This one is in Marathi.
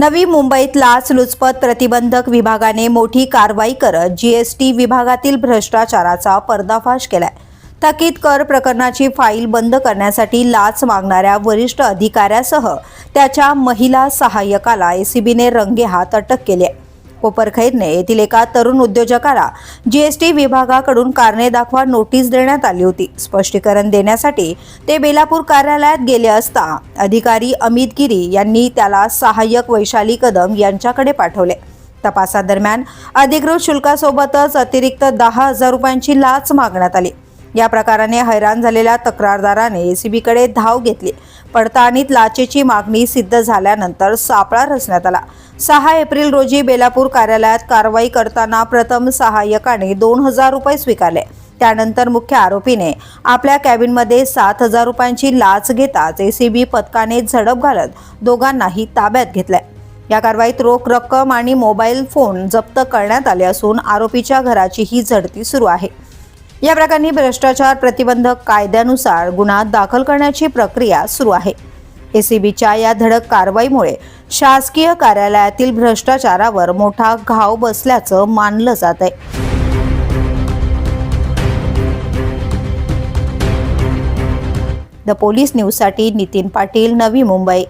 नवी मुंबईत लाचलुचपत प्रतिबंधक विभागाने मोठी कारवाई करत जीएसटी विभागातील भ्रष्टाचाराचा पर्दाफाश केलाय। थकीत कर प्रकरणाची फाईल बंद करण्यासाठी लाच मागणाऱ्या वरिष्ठ अधिकाऱ्यासह त्याच्या महिला सहाय्यकाला एसीबीने रंगेहात अटक केली आहे। कोपरखैरणे येथील एका तरुण उद्योजकाला जीएसटी विभागाकडून कारणे दाखवा नोटीस देण्यात आली होती। स्पष्टीकरण देण्यासाठी ते बेलापूर कार्यालयात गेले असता अधिकारी अमित गिरी यांनी त्याला सहाय्यक वैशाली कदम यांच्याकडे पाठवले। तपासादरम्यान अधिकृत शुल्कासोबतच अतिरिक्त 10,000 रुपयांची लाच मागण्यात आली। या प्रकाराने हैराण झालेल्या तक्रारदाराने एसीबीकडे धाव घेतली। पडताळणीत लाचेची मागणी सिद्ध झाल्यानंतर सापळा रचण्यात आला। 6 एप्रिल रोजी बेलापूर कार्यालयात कारवाई करताना प्रथम सहाय्यकाने 2,000 रुपये स्वीकारले। त्यानंतर मुख्य आरोपीने आपल्या कॅबिनमध्ये 7,000 रुपयांची लाच घेताच एसीबी पथकाने झडप घालत दोघांनाही ताब्यात घेतले। या कारवाईत रोख रक्कम आणि मोबाईल फोन जप्त करण्यात आले असून आरोपीच्या घराचीही झडती सुरू आहे। या प्रकरणी भ्रष्टाचार प्रतिबंधक कायद्यानुसार गुन्हा दाखल करण्याची प्रक्रिया सुरू आहे। एसीबीच्या या धडक कारवाईमुळे शासकीय कार्यालयातील भ्रष्टाचारावर मोठा घाव बसल्याचं मानलं जात आहे। द पोलीस न्यूजसाठी नितीन पाटील, नवी मुंबई।